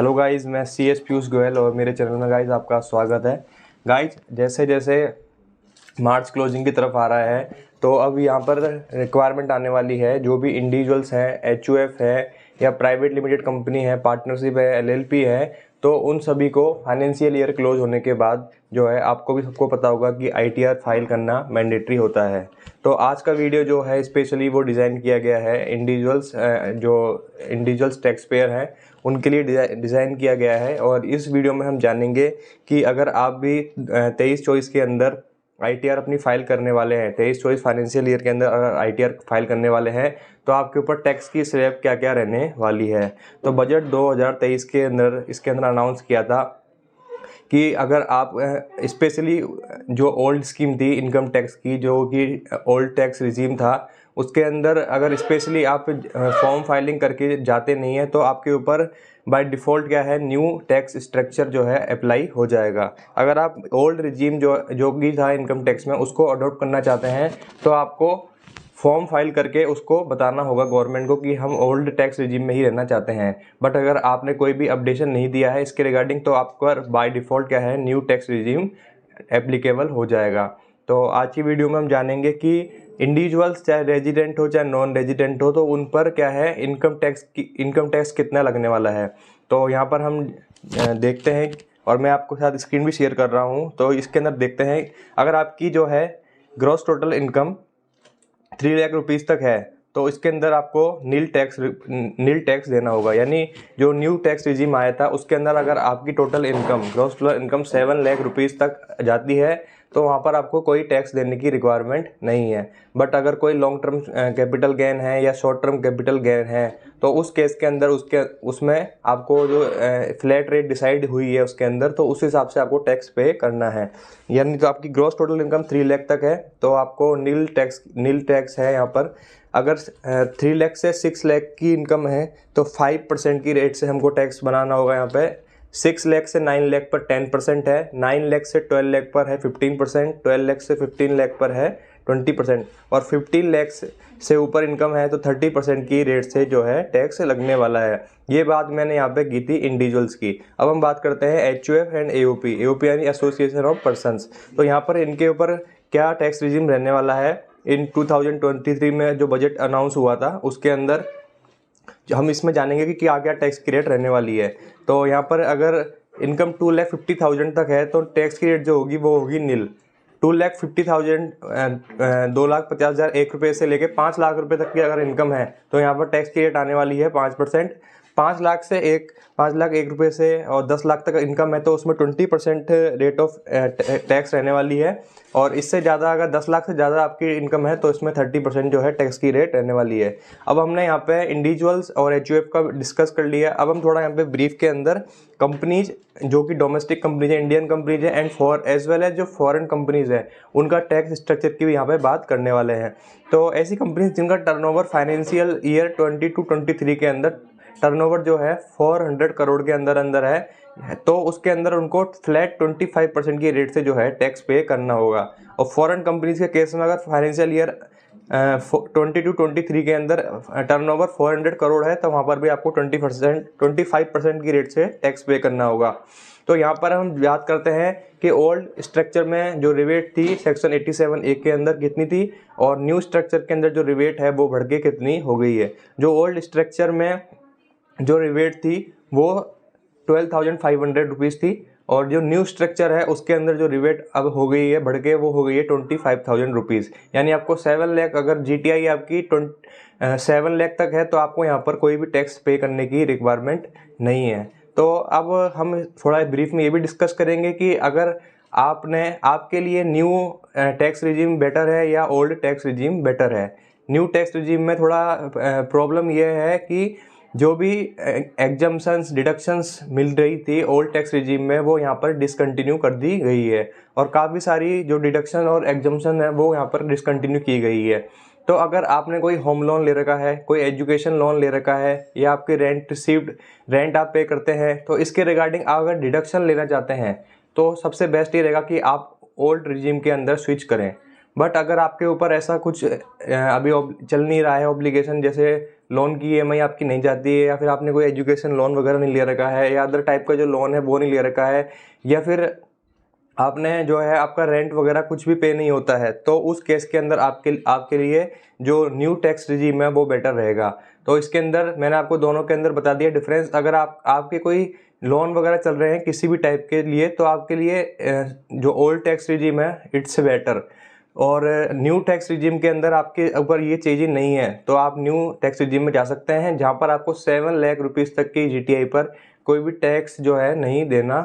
Hello guys, मैं CS Piyush Goyal और मेरे चैनल में गाइस आपका स्वागत है। गाइस जैसे जैसे मार्च क्लोजिंग की तरफ आ रहा है तो अब यहाँ पर रिक्वायरमेंट आने वाली है। जो भी इंडिविजुअल्स हैं, HUF है या प्राइवेट लिमिटेड कंपनी है, पार्टनरशिप है, LLP है, तो उन सभी को फाइनेंशियल ईयर क्लोज होने के बाद जो है आपको भी सबको पता होगा कि ITR फाइल करना मैंडेटरी होता है। तो आज का वीडियो जो है स्पेशली वो डिज़ाइन किया गया है इंडिविजुअल्स टैक्स पेयर हैं उनके लिए डिज़ाइन किया गया है। और इस वीडियो में हम जानेंगे कि अगर आप भी 23-24 के अंदर ITR अपनी फाइल करने वाले हैं, 23-24 फाइनेंशियल ईयर के अंदर अगर ITR फाइल करने वाले हैं तो आपके ऊपर टैक्स की स्लैब क्या क्या रहने वाली है। तो बजट 2023 के अंदर इसके अंदर अनाउंस किया था कि अगर आप स्पेशली जो ओल्ड स्कीम थी इनकम टैक्स की, जो कि ओल्ड टैक्स रिजीम था, उसके अंदर अगर स्पेशली आप फॉर्म फाइलिंग करके जाते नहीं हैं तो आपके ऊपर बाय डिफ़ॉल्ट क्या है, न्यू टैक्स स्ट्रक्चर जो है अप्लाई हो जाएगा। अगर आप ओल्ड रिजीम जो भी था इनकम टैक्स में उसको अडॉप्ट करना चाहते हैं तो आपको फॉर्म फाइल करके उसको बताना होगा गवर्नमेंट को कि हम ओल्ड टैक्स रिजीम में ही रहना चाहते हैं। बट अगर आपने कोई भी अपडेशन नहीं दिया है इसके रिगार्डिंग तो आपका बाय डिफ़ॉल्ट क्या है, न्यू टैक्स रिजीम एप्लीकेबल हो जाएगा। तो आज की वीडियो में हम जानेंगे कि इंडिविजुअल्स चाहे रेजिडेंट हो चाहे नॉन रेजिडेंट हो तो उन पर क्या है इनकम टैक्स कितना लगने वाला है। तो यहाँ पर हम देखते हैं और मैं आपको साथ स्क्रीन भी शेयर कर रहा हूँ। तो इसके अंदर देखते हैं अगर आपकी जो है gross total income 3 lakh rupees तक है तो इसके अंदर आपको नील टैक्स देना होगा। यानी जो न्यू टैक्स रिजीम आया था उसके अंदर अगर आपकी total income gross total income 7 lakh rupees तक जाती है तो वहाँ पर आपको कोई टैक्स देने की रिक्वायरमेंट नहीं है। बट अगर कोई लॉन्ग टर्म कैपिटल गेन है या शॉर्ट टर्म कैपिटल गेन है तो उस केस के अंदर उसमें आपको जो फ्लैट रेट डिसाइड हुई है उसके अंदर तो उस हिसाब से आपको टैक्स पे करना है। यानी तो आपकी ग्रॉस टोटल इनकम 3 लाख तक है तो आपको नील टैक्स है यहाँ पर। अगर 3 लाख से 6 लाख की इनकम है तो 5% की रेट से हमको टैक्स बनाना होगा। यहाँ पे 6 लाख से 9 लाख पर 10% है, 9 लाख से 12 लाख पर है 15%, 12 लाख से 15 लाख पर है 20% और 15 लाख से ऊपर इनकम है तो 30% की रेट से जो है टैक्स लगने वाला है। ये बात मैंने यहाँ पे की थी इंडिविजुअल्स की। अब हम बात करते हैं HUF एंड AOP यानी एसोसिएशन ऑफ पर्सनस। तो यहाँ पर इनके ऊपर क्या टैक्स रिजीम रहने वाला है। इन 2023 में जो बजट अनाउंस हुआ था उसके अंदर हम इसमें जानेंगे कि क्या क्या टैक्स की रेट रहने वाली है। तो यहाँ पर अगर इनकम 2,50,000 तक है तो टैक्स की रेट जो होगी वो होगी नील। 2,50,000 2,50,000 1 रुपये से लेके 5 लाख रुपए तक की अगर इनकम है तो यहाँ पर टैक्स की रेट आने वाली है 5%। 5 लाख 1 रुपये से और 10 लाख तक इनकम है तो उसमें 20% रेट ऑफ टैक्स रहने वाली है। और इससे ज़्यादा अगर 10 लाख से ज़्यादा आपकी इनकम है तो इसमें 30% जो है टैक्स की रेट रहने वाली है। अब हमने यहाँ पे इंडिविजुअल्स और HUF का डिस्कस कर लिया। अब हम थोड़ा यहाँ पे ब्रीफ के अंदर कंपनीज जो कि डोमेस्टिक कंपनीज है, इंडियन कंपनीज है एंड एज वेल एज जो फॉरेन कंपनीज है उनका टैक्स स्ट्रक्चर की भी यहाँ पे बात करने वाले हैं। तो ऐसी कंपनीज जिनका टर्नओवर फाइनेंशियल ईयर 22-23 के अंदर टर्नओवर जो है 400 करोड़ के अंदर है तो उसके अंदर उनको फ्लैट 25% की रेट से जो है टैक्स पे करना होगा। और फॉरेन कंपनीज के केस में अगर फाइनेंशियल ईयर 22-23 के अंदर टर्नओवर 400 करोड़ है तो वहाँ पर भी आपको 25% की रेट से टैक्स पे करना होगा। तो यहाँ पर हम बात करते हैं कि ओल्ड स्ट्रक्चर में जो रिबेट थी सेक्शन 87A के अंदर कितनी थी और न्यू स्ट्रक्चर के अंदर जो रिबेट है वो बढ़ के कितनी हो गई है। जो ओल्ड स्ट्रक्चर में जो रिबेट थी वो 12,500 रुपीज़ थी और जो न्यू स्ट्रक्चर है उसके अंदर जो रिबेट अब हो गई है बढ़ के वो हो गई है 25,000 रुपीज़। यानी आपको 7 लाख अगर GTI आपकी 7 लाख तक है तो आपको यहाँ पर कोई भी टैक्स पे करने की रिक्वायरमेंट नहीं है। तो अब हम थोड़ा ब्रीफ में ये भी डिस्कस करेंगे कि अगर आपके लिए न्यू टैक्स रिजीम बेटर है या ओल्ड टैक्स रिजीम बेटर है। न्यू टैक्स रिजीम में थोड़ा प्रॉब्लम यह है कि जो भी एग्जम्पशंस डिडक्शंस मिल रही थी ओल्ड टैक्स रिजीम में वो यहाँ पर डिसकंटिन्यू कर दी गई है और काफ़ी सारी जो डिडक्शन और एग्जम्पशन है वो यहाँ पर डिसकंटिन्यू की गई है। तो अगर आपने कोई होम लोन ले रखा है, कोई एजुकेशन लोन ले रखा है या आपके रेंट आप पे करते हैं तो इसके रिगार्डिंग आप अगर डिडक्शन लेना चाहते हैं तो सबसे बेस्ट ये रहेगा कि आप ओल्ड रिजीम के अंदर स्विच करें। बट अगर आपके ऊपर ऐसा कुछ अभी चल नहीं रहा है ऑब्लिगेशन, जैसे लोन की ईएमआई आपकी नहीं जाती है, या फिर आपने कोई एजुकेशन लोन वगैरह नहीं ले रखा है, या अदर टाइप का जो लोन है वो नहीं ले रखा है, या फिर आपने जो है आपका रेंट वगैरह कुछ भी पे नहीं होता है, तो उस केस के अंदर आपके लिए जो न्यू टैक्स रिजीम है वो बेटर रहेगा। तो इसके अंदर मैंने आपको दोनों के अंदर बता दिया डिफरेंस। अगर आपके कोई लोन वगैरह चल रहे हैं किसी भी टाइप के लिए, तो आपके लिए जो ओल्ड टैक्स रिजीम है इट्स बेटर, और न्यू टैक्स रिजीम के अंदर आपके ऊपर ये चीज़ें नहीं है, तो आप न्यू टैक्स रिजीम में जा सकते हैं, जहाँ पर आपको 7 लाख रुपीज़ तक की जीटीआई पर कोई भी टैक्स जो है नहीं देना